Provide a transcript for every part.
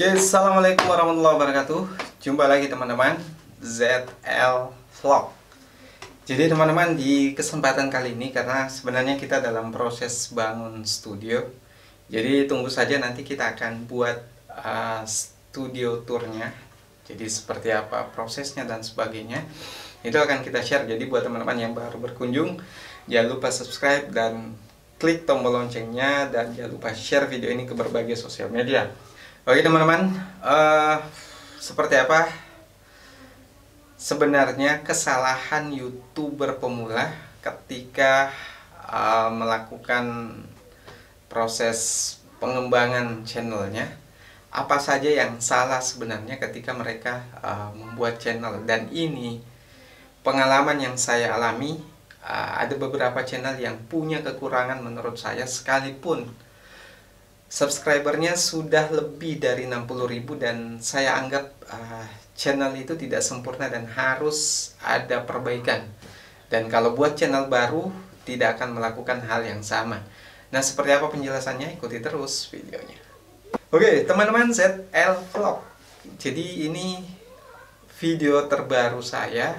Oke, assalamualaikum warahmatullahi wabarakatuh. Jumpa lagi teman-teman, ZL Vlog. Jadi teman-teman, di kesempatan kali ini karena sebenarnya kita dalam proses bangun studio, jadi tunggu saja nanti kita akan buat studio tournya. Jadi seperti apa prosesnya dan sebagainya, itu akan kita share. Jadi buat teman-teman yang baru berkunjung, jangan lupa subscribe dan klik tombol loncengnya, dan jangan lupa share video ini ke berbagai sosial media. Oke teman-teman, seperti apa sebenarnya kesalahan YouTuber pemula ketika melakukan proses pengembangan channelnya? Apa saja yang salah sebenarnya ketika mereka membuat channel? Dan ini pengalaman yang saya alami. Ada beberapa channel yang punya kekurangan menurut saya, sekalipun subscribernya sudah lebih dari 60.000, dan saya anggap channel itu tidak sempurna dan harus ada perbaikan. Dan kalau buat channel baru tidak akan melakukan hal yang sama. Nah, seperti apa penjelasannya? Ikuti terus videonya. Oke teman-teman, ZL Vlog. Jadi ini video terbaru saya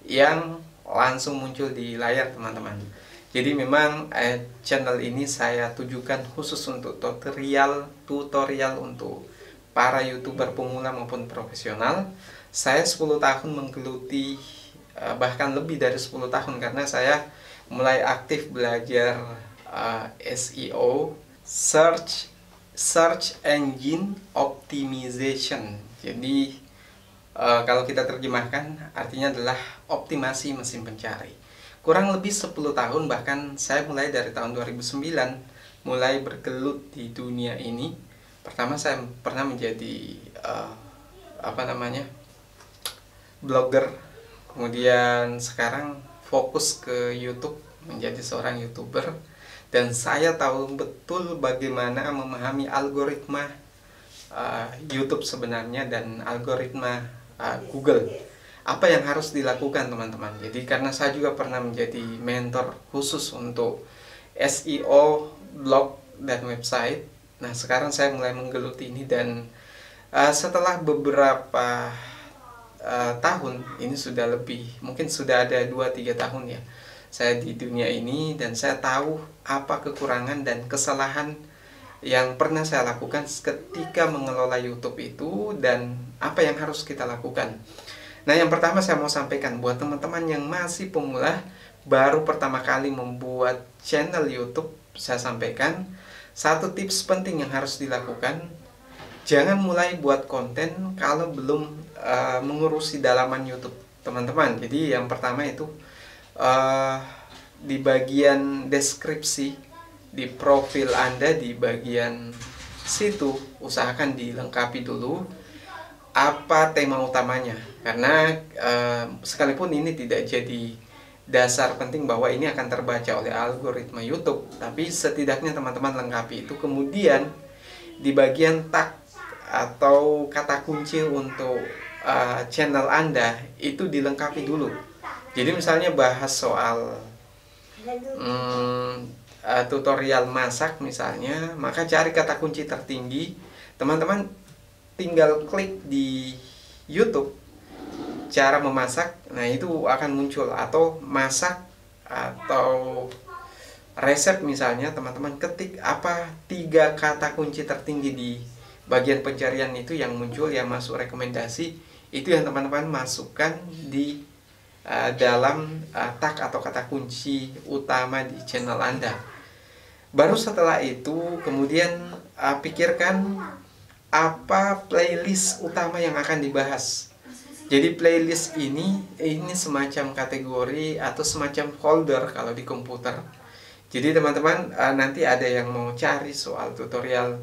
yang langsung muncul di layar teman-teman. Jadi memang channel ini saya tujukan khusus untuk tutorial untuk para YouTuber pemula maupun profesional. Saya 10 tahun menggeluti, bahkan lebih dari 10 tahun, karena saya mulai aktif belajar SEO, Search Engine Optimization. Jadi kalau kita terjemahkan artinya adalah optimasi mesin pencari. Kurang lebih 10 tahun, bahkan saya mulai dari tahun 2009 mulai bergelut di dunia ini. Pertama saya pernah menjadi blogger, kemudian sekarang fokus ke YouTube, menjadi seorang YouTuber, dan saya tahu betul bagaimana memahami algoritma YouTube sebenarnya dan algoritma Google. Apa yang harus dilakukan teman-teman? Jadi karena saya juga pernah menjadi mentor khusus untuk SEO, blog, dan website. Nah sekarang saya mulai menggeluti ini, dan setelah beberapa tahun, ini sudah lebih, mungkin sudah ada 2-3 tahun ya saya di dunia ini, dan saya tahu apa kekurangan dan kesalahan yang pernah saya lakukan ketika mengelola YouTube itu, dan apa yang harus kita lakukan. Nah, yang pertama saya mau sampaikan buat teman-teman yang masih pemula, baru pertama kali membuat channel YouTube, saya sampaikan satu tips penting yang harus dilakukan. Jangan mulai buat konten kalau belum mengurusi dalaman YouTube, teman-teman. Jadi yang pertama itu di bagian deskripsi, di profil Anda, di bagian situ usahakan dilengkapi dulu apa tema utamanya, karena sekalipun ini tidak jadi dasar penting bahwa ini akan terbaca oleh algoritma YouTube, tapi setidaknya teman-teman lengkapi itu. Kemudian di bagian tag atau kata kunci untuk channel Anda itu dilengkapi dulu. Jadi misalnya bahas soal tutorial masak misalnya, maka cari kata kunci tertinggi, teman-teman tinggal klik di YouTube cara memasak, nah itu akan muncul, atau masak atau resep misalnya, teman-teman ketik apa 3 kata kunci tertinggi di bagian pencarian itu yang muncul, yang masuk rekomendasi, itu yang teman-teman masukkan di dalam tag atau kata kunci utama di channel Anda. Baru setelah itu kemudian pikirkan apa playlist utama yang akan dibahas. Jadi playlist ini semacam kategori atau semacam folder kalau di komputer. Jadi teman-teman nanti ada yang mau cari soal tutorial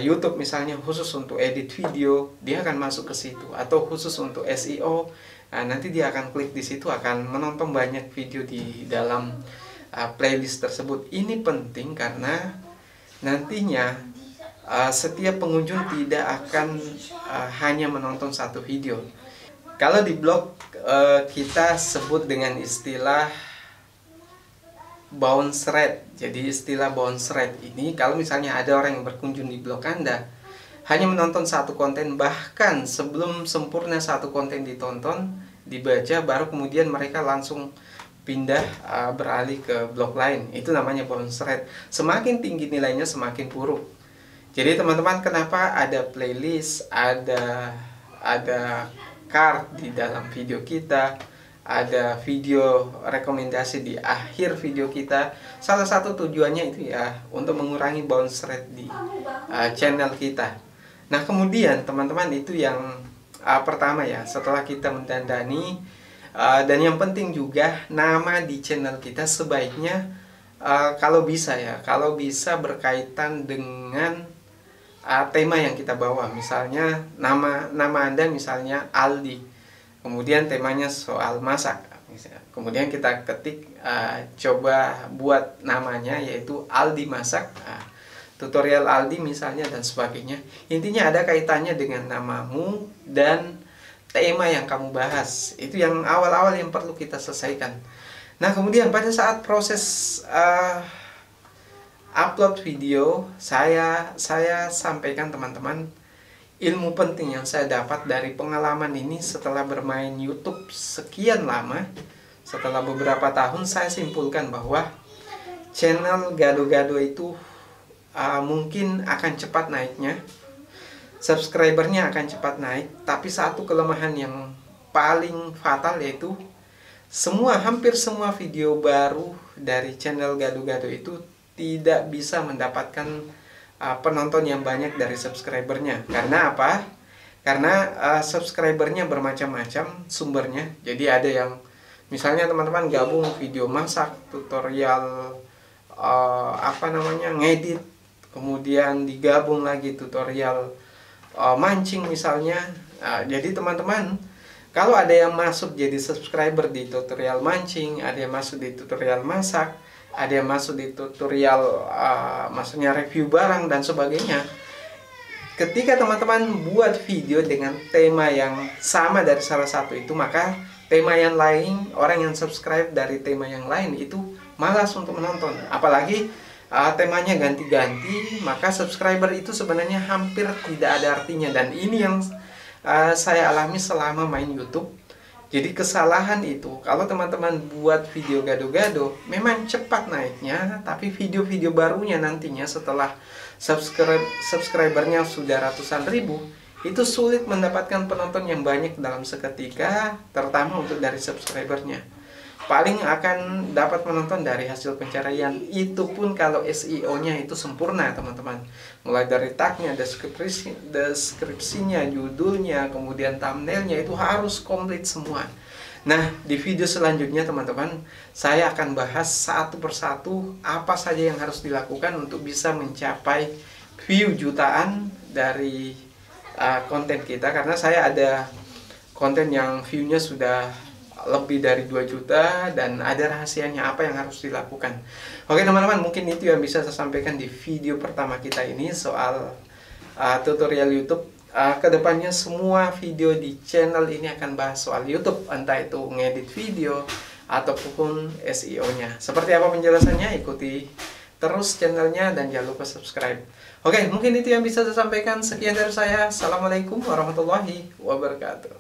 YouTube misalnya khusus untuk edit video, dia akan masuk ke situ. Atau khusus untuk SEO, nanti dia akan klik di situ, akan menonton banyak video di dalam playlist tersebut. Ini penting karena nantinya setiap pengunjung tidak akan hanya menonton satu video. Kalau di blog kita sebut dengan istilah bounce rate. Jadi istilah bounce rate ini, kalau misalnya ada orang yang berkunjung di blog Anda, hanya menonton satu konten, bahkan sebelum sempurna satu konten ditonton, dibaca, baru kemudian mereka langsung pindah beralih ke blog lain. Itu namanya bounce rate. Semakin tinggi nilainya semakin buruk. Jadi teman-teman, kenapa ada playlist, ada card di dalam video kita, ada video rekomendasi di akhir video kita. Salah satu tujuannya itu ya untuk mengurangi bounce rate di channel kita. Nah kemudian teman-teman, itu yang pertama ya, setelah kita mendandani. Dan yang penting juga, nama di channel kita sebaiknya kalau bisa ya, kalau bisa berkaitan dengan tema yang kita bawa. Misalnya nama Anda misalnya Aldi, kemudian temanya soal masak. Kemudian kita ketik, coba buat namanya yaitu Aldi Masak, tutorial Aldi misalnya, dan sebagainya. Intinya ada kaitannya dengan namamu dan tema yang kamu bahas. Itu yang awal-awal yang perlu kita selesaikan. Nah kemudian pada saat proses upload video, saya sampaikan teman-teman ilmu penting yang saya dapat dari pengalaman ini setelah bermain YouTube sekian lama. Setelah beberapa tahun, saya simpulkan bahwa channel Gado-Gado itu mungkin akan cepat naiknya, subscribernya akan cepat naik, tapi satu kelemahan yang paling fatal yaitu hampir semua video baru dari channel Gado-Gado itu tidak bisa mendapatkan penonton yang banyak dari subscribernya. Karena apa? Karena subscribernya bermacam-macam sumbernya. Jadi ada yang misalnya teman-teman gabung video masak, tutorial ngedit, kemudian digabung lagi tutorial mancing misalnya. Jadi teman-teman, kalau ada yang masuk jadi subscriber di tutorial mancing, ada yang masuk di tutorial masak, ada yang masuk di tutorial maksudnya review barang dan sebagainya, ketika teman-teman buat video dengan tema yang sama dari salah satu itu, maka tema yang lain, orang yang subscribe dari tema yang lain itu malas untuk menonton. Apalagi temanya ganti-ganti, maka subscriber itu sebenarnya hampir tidak ada artinya. Dan ini yang saya alami selama main YouTube. Jadi kesalahan itu, kalau teman-teman buat video Gado-Gado, memang cepat naiknya, tapi video-video barunya nantinya setelah subscribernya sudah ratusan ribu, itu sulit mendapatkan penonton yang banyak dalam seketika, terutama untuk dari subscribernya. Paling akan dapat menonton dari hasil pencarian, itu pun kalau SEO-nya itu sempurna teman-teman. Mulai dari tagnya, deskripsinya, judulnya, kemudian thumbnailnya itu harus komplit semua. Nah di video selanjutnya teman-teman, saya akan bahas satu persatu apa saja yang harus dilakukan untuk bisa mencapai view jutaan dari konten kita. Karena saya ada konten yang view-nya sudah lebih dari 2 juta dan ada rahasianya apa yang harus dilakukan. Oke teman-teman, mungkin itu yang bisa saya sampaikan di video pertama kita ini soal tutorial YouTube. Kedepannya semua video di channel ini akan bahas soal YouTube, entah itu ngedit video ataupun SEO-nya. Seperti apa penjelasannya, ikuti terus channelnya dan jangan lupa subscribe. Oke, mungkin itu yang bisa saya sampaikan. Sekian dari saya. Assalamualaikum warahmatullahi wabarakatuh.